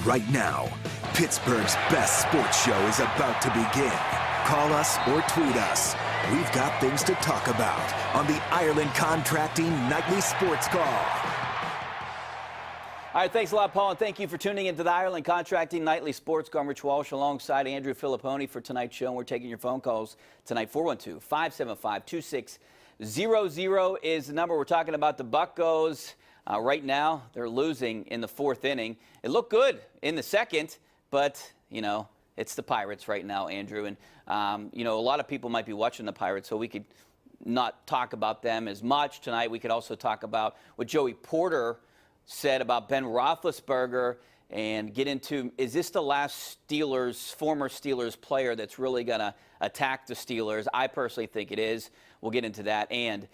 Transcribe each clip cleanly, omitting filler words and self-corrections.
right now. Pittsburgh's best sports show is about to begin. Call us or tweet us. We've got things to talk about on the Ireland Contracting Nightly Sports Call. All right, thanks a lot, Paul, and thank you for tuning into the Ireland Contracting Nightly Sports Call. I'm Rich Walsh alongside Andrew Fillipponi for tonight's show. And we're taking your phone calls tonight. 412-575-2600 is the number. We're talking about the Buccos. Right now, they're losing in the fourth inning. It looked good in the second, but, you know, it's the Pirates right now, Andrew. And, you know, a lot of people might be watching the Pirates, so we could not talk about them as much tonight. We could also talk about what Joey Porter said about Ben Roethlisberger and get into, is this the last former Steelers player that's really going to attack the Steelers? I personally think it is. We'll get into that and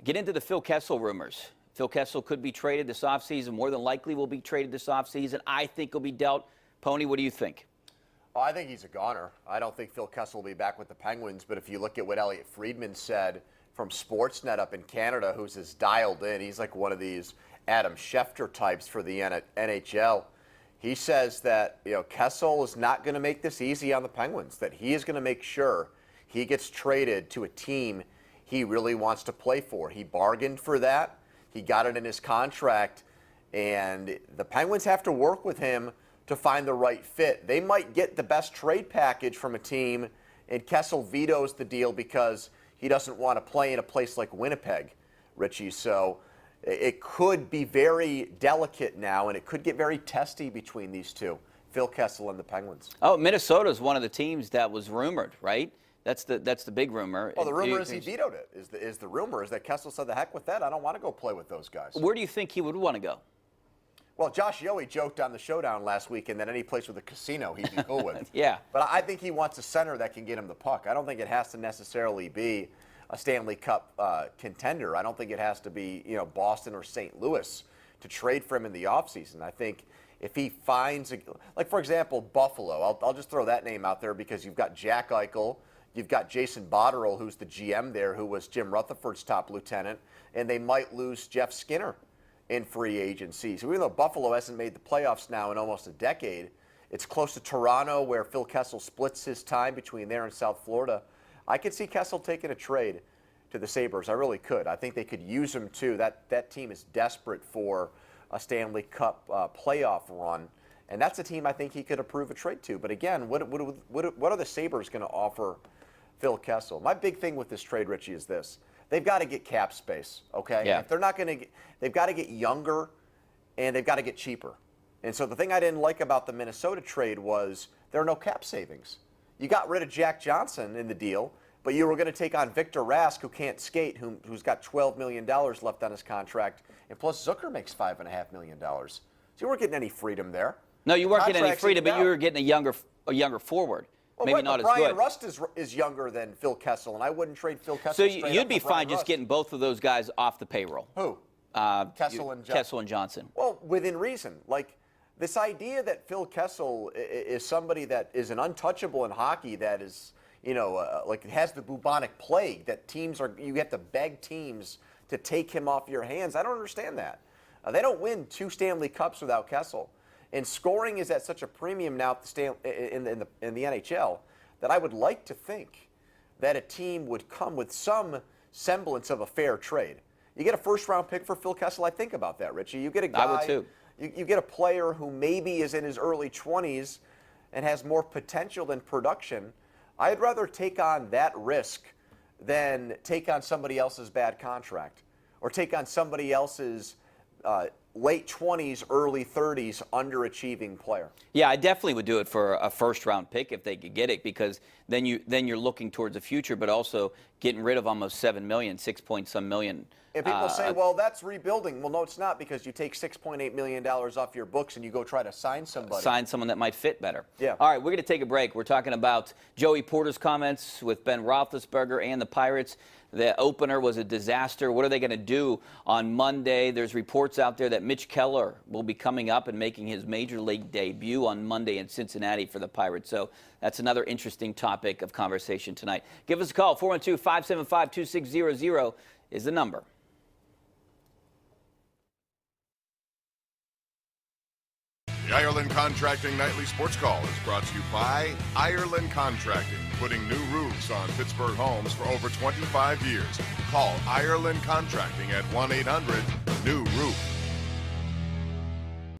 get into the Phil Kessel rumors. Phil Kessel could be traded this offseason, more than likely will be traded this offseason. I think he'll be dealt. Pony, what do you think? Well, I think he's a goner. I don't think Phil Kessel will be back with the Penguins, but if you look at what Elliot Friedman said from Sportsnet up in Canada, who's as dialed in, he's like one of these Adam Schefter types for the NHL. He says that, you know, Kessel is not going to make this easy on the Penguins, that he is going to make sure he gets traded to a team he really wants to play for. He bargained for that. He got it in his contract, and the Penguins have to work with him to find the right fit. They might get the best trade package from a team, and Kessel vetoes the deal because he doesn't want to play in a place like Winnipeg, Richie. So it could be very delicate now, and it could get very testy between these two, Phil Kessel and the Penguins. Oh, Minnesota is one of the teams that was rumored, right? That's the big rumor. Well, the rumor is he vetoed it. Is the rumor is that Kessel said, the heck with that. I don't want to go play with those guys. Where do you think he would want to go? Well, Josh Yohe joked on the Showdown last week, and that any place with a casino he'd be cool with. Yeah. But I think he wants a center that can get him the puck. I don't think it has to necessarily be a Stanley Cup contender. I don't think it has to be, you know, Boston or St. Louis to trade for him in the offseason. I think if he finds, like, for example, Buffalo, I'll just throw that name out there because you've got Jack Eichel, you've got Jason Botterill, who's the GM there, who was Jim Rutherford's top lieutenant, and they might lose Jeff Skinner in free agency. So even though Buffalo hasn't made the playoffs now in almost a decade, it's close to Toronto where Phil Kessel splits his time between there and South Florida. I could see Kessel taking a trade to the Sabres. I really could. I think they could use him too. That team is desperate for a Stanley Cup playoff run, and that's a team I think he could approve a trade to. But again, what are the Sabres going to offer Phil Kessel? My big thing with this trade, Richie, is this. They've got to get cap space, okay? Yeah. If they're not going to, they've got to get younger, and they've got to get cheaper. And so the thing I didn't like about the Minnesota trade was there are no cap savings. You got rid of Jack Johnson in the deal, but you were going to take on Victor Rask, who can't skate, who's got $12 million left on his contract, and plus Zucker makes $5.5 million. So you weren't getting any freedom there. No, you weren't getting any freedom, but out. you were getting a younger forward. Well, maybe right, not as Brian good. Rust is younger than Phil Kessel, and I wouldn't trade Phil Kessel. So straight you'd up be for fine Brian just Rust. getting both of those guys off the payroll. Who? Kessel and Johnson. Well, within reason. Like, this idea that Phil Kessel is somebody that is an untouchable in hockey, that is, you know, like has the bubonic plague, that you have to beg teams to take him off your hands. I don't understand that. They don't win 2 Stanley Cups without Kessel. And scoring is at such a premium now in the NHL that I would like to think that a team would come with some semblance of a fair trade. You get a first-round pick for Phil Kessel, I think about that, Richie. You get a guy, I would too. You get a player who maybe is in his early 20s and has more potential than production. I'd rather take on that risk than take on somebody else's bad contract or take on somebody else's late 20s, early 30s underachieving player. Yeah, I definitely would do it for a first-round pick if they could get it, because then you're looking towards the future, but also getting rid of almost $7 million, 6-point-some million. And people say, well, that's rebuilding. Well, no, it's not, because you take $6.8 million off your books and you go try to sign somebody. Sign someone that might fit better. Yeah. All right, we're going to take a break. We're talking about Joey Porter's comments with Ben Roethlisberger and the Pirates. The opener was a disaster. What are they going to do on Monday? There's reports out there that Mitch Keller will be coming up and making his Major League debut on Monday in Cincinnati for the Pirates. So that's another interesting topic of conversation tonight. Give us a call. 412-575-2600 is the number. The Ireland Contracting Nightly Sports Call is brought to you by Ireland Contracting, putting new roofs on Pittsburgh homes for over 25 years. Call Ireland Contracting at 1-800-NEW-ROOF.